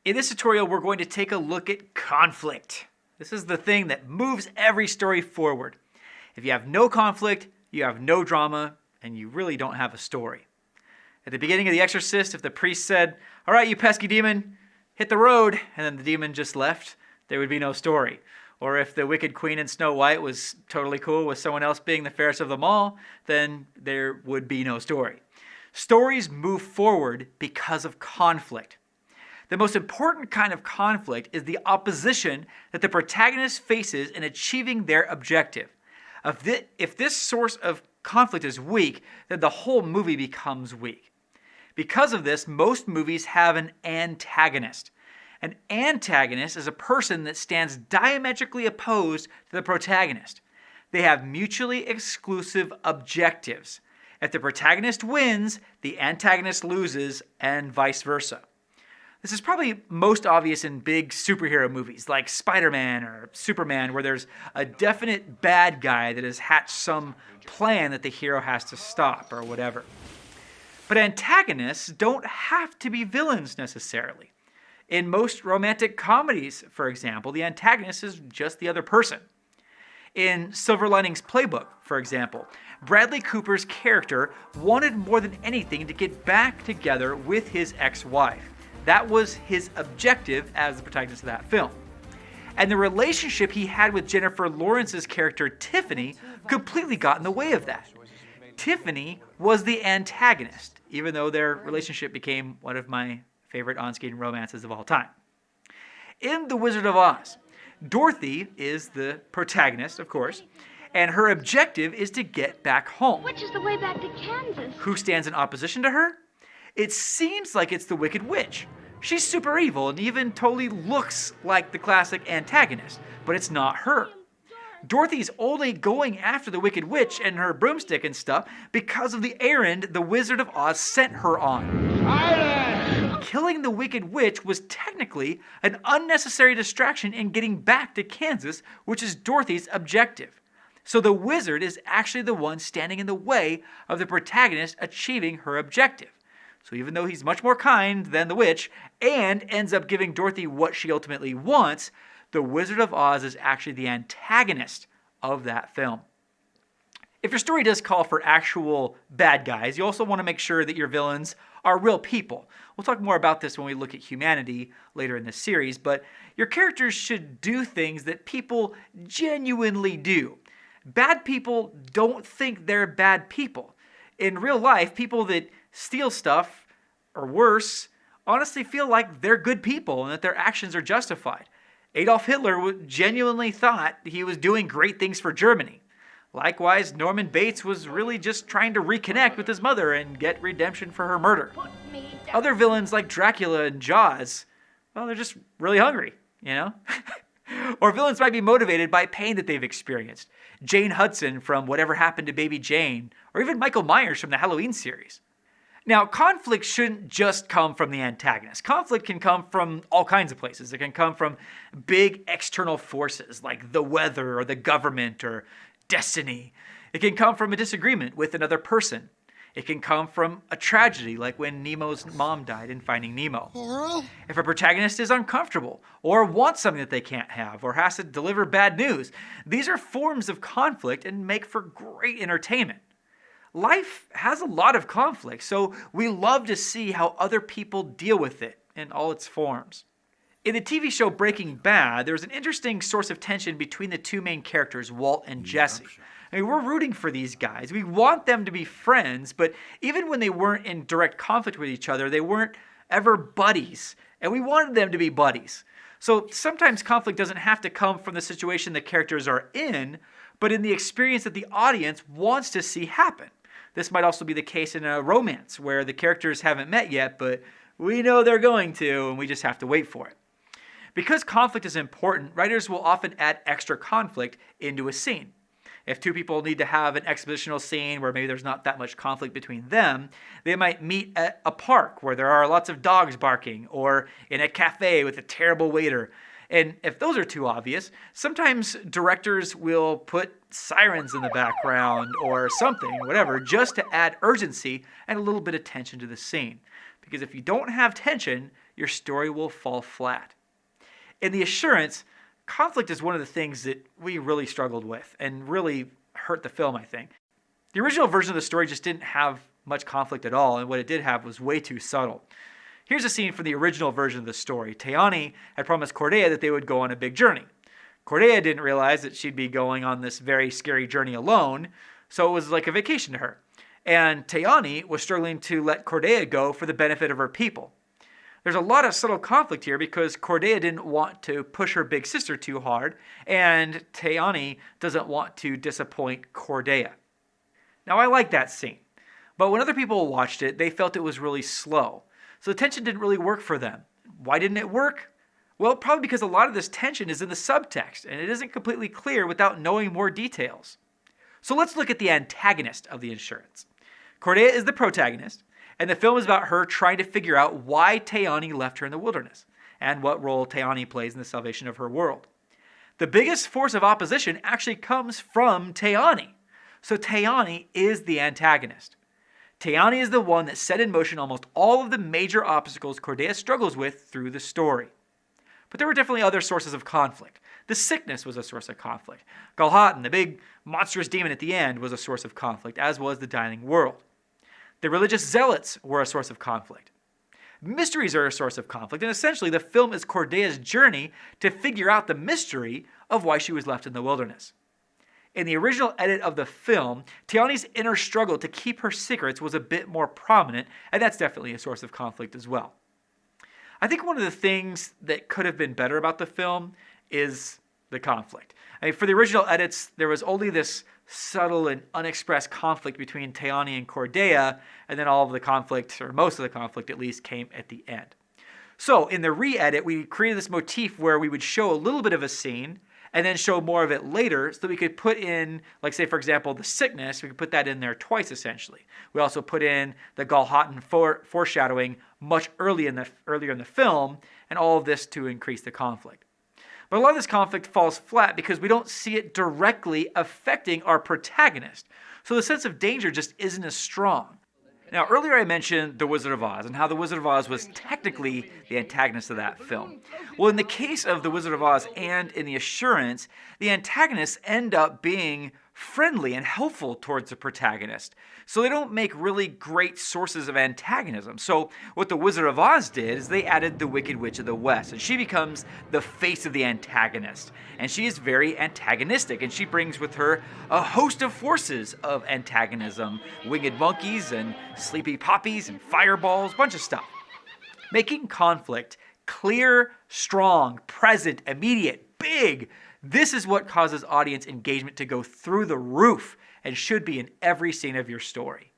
In this tutorial, we're going to take a look at conflict. This is the thing that moves every story forward. If you have no conflict, you have no drama, and you really don't have a story. At the beginning of The Exorcist, if the priest said, "All right, you pesky demon, hit the road," and then the demon just left, there would be no story. Or if the wicked queen in Snow White was totally cool with someone else being the fairest of them all, then there would be no story. Stories move forward because of conflict. The most important kind of conflict is the opposition that the protagonist faces in achieving their objective. If this source of conflict is weak, then the whole movie becomes weak. Because of this, most movies have an antagonist. An antagonist is a person that stands diametrically opposed to the protagonist. They have mutually exclusive objectives. If the protagonist wins, the antagonist loses, and vice versa. This is probably most obvious in big superhero movies like Spider-Man or Superman, where there's a definite bad guy that has hatched some plan that the hero has to stop or whatever. But antagonists don't have to be villains necessarily. In most romantic comedies, for example, the antagonist is just the other person. In Silver Linings Playbook, for example, Bradley Cooper's character wanted more than anything to get back together with his ex-wife. That was his objective as the protagonist of that film. And the relationship he had with Jennifer Lawrence's character, Tiffany, completely got in the way of that. Tiffany was the antagonist, even though their relationship became one of my favorite on-screen romances of all time. In The Wizard of Oz, Dorothy is the protagonist, of course, and her objective is to get back home. Which is the way back to Kansas? Who stands in opposition to her? It seems like it's the Wicked Witch. She's super evil and even totally looks like the classic antagonist, but it's not her. Dorothy's only going after the Wicked Witch and her broomstick and stuff because of the errand the Wizard of Oz sent her on. Silence! Killing the Wicked Witch was technically an unnecessary distraction in getting back to Kansas, which is Dorothy's objective. So the wizard is actually the one standing in the way of the protagonist achieving her objective. So even though he's much more kind than the witch and ends up giving Dorothy what she ultimately wants, the Wizard of Oz is actually the antagonist of that film. If your story does call for actual bad guys, you also want to make sure that your villains are real people. We'll talk more about this when we look at humanity later in this series, but your characters should do things that people genuinely do. Bad people don't think they're bad people. In real life, people that steal stuff, or worse, honestly feel like they're good people and that their actions are justified. Adolf Hitler genuinely thought he was doing great things for Germany. Likewise, Norman Bates was really just trying to reconnect with his mother and get redemption for her murder. Other villains like Dracula and Jaws, well, they're just really hungry, you know? Or villains might be motivated by pain that they've experienced. Jane Hudson from Whatever Happened to Baby Jane, or even Michael Myers from the Halloween series. Now, conflict shouldn't just come from the antagonist. Conflict can come from all kinds of places. It can come from big external forces like the weather or the government or destiny. It can come from a disagreement with another person. It can come from a tragedy like when Nemo's mom died in Finding Nemo. Coral? If a protagonist is uncomfortable or wants something that they can't have or has to deliver bad news, these are forms of conflict and make for great entertainment. Life has a lot of conflict, so we love to see how other people deal with it in all its forms. In the TV show Breaking Bad, there's an interesting source of tension between the two main characters, Walt and Jesse. I mean, we're rooting for these guys. We want them to be friends, but even when they weren't in direct conflict with each other, they weren't ever buddies, and we wanted them to be buddies. So sometimes conflict doesn't have to come from the situation the characters are in, but in the experience that the audience wants to see happen. This might also be the case in a romance where the characters haven't met yet, but we know they're going to, and we just have to wait for it. Because conflict is important, writers will often add extra conflict into a scene. If two people need to have an expositional scene where maybe there's not that much conflict between them, they might meet at a park where there are lots of dogs barking, or in a cafe with a terrible waiter. And if those are too obvious, sometimes directors will put sirens in the background or something, whatever, just to add urgency and a little bit of tension to the scene. Because if you don't have tension, your story will fall flat. In The Assurance, conflict is one of the things that we really struggled with and really hurt the film, I think. The original version of the story just didn't have much conflict at all, and what it did have was way too subtle. Here's a scene from the original version of the story. Teani had promised Cordelia that they would go on a big journey. Cordelia didn't realize that she'd be going on this very scary journey alone, so it was like a vacation to her. And Teani was struggling to let Cordelia go for the benefit of her people. There's a lot of subtle conflict here because Cordelia didn't want to push her big sister too hard, and Teani doesn't want to disappoint Cordelia. Now, I like that scene, but when other people watched it, they felt it was really slow. So the tension didn't really work for them. Why didn't it work? Well, probably because a lot of this tension is in the subtext, and it isn't completely clear without knowing more details. So let's look at the antagonist of The Assurance. Cordelia is the protagonist, and the film is about her trying to figure out why Teani left her in the wilderness, and what role Teani plays in the salvation of her world. The biggest force of opposition actually comes from Teani. So Teani is the antagonist. Teani is the one that set in motion almost all of the major obstacles Cordelia struggles with through the story. But there were definitely other sources of conflict. The sickness was a source of conflict. Galhatan, the big monstrous demon at the end, was a source of conflict, as was the dying world. The religious zealots were a source of conflict. Mysteries are a source of conflict, and essentially the film is Cordelia's journey to figure out the mystery of why she was left in the wilderness. In the original edit of the film, Teani's inner struggle to keep her secrets was a bit more prominent, and that's definitely a source of conflict as well. I think one of the things that could have been better about the film is the conflict. I mean, for the original edits, there was only this subtle and unexpressed conflict between Teani and Cordelia, and then all of the conflict, or most of the conflict at least, came at the end. So in the re-edit, we created this motif where we would show a little bit of a scene, and then show more of it later so that we could put in, like say for example, the sickness, we could put that in there twice essentially. We also put in the Galhatan foreshadowing much earlier in the film, and all of this to increase the conflict. But a lot of this conflict falls flat because we don't see it directly affecting our protagonist. So the sense of danger just isn't as strong. Now, earlier I mentioned The Wizard of Oz and how The Wizard of Oz was technically the antagonist of that film. Well, in the case of The Wizard of Oz and in The Assurance, the antagonists end up being friendly and helpful towards the protagonist. So they don't make really great sources of antagonism. So what The Wizard of Oz did is they added the Wicked Witch of the West, and she becomes the face of the antagonist. And she is very antagonistic, and she brings with her a host of forces of antagonism, winged monkeys and sleepy poppies and fireballs, a bunch of stuff. Making conflict clear, strong, present, immediate, big. This is what causes audience engagement to go through the roof and should be in every scene of your story.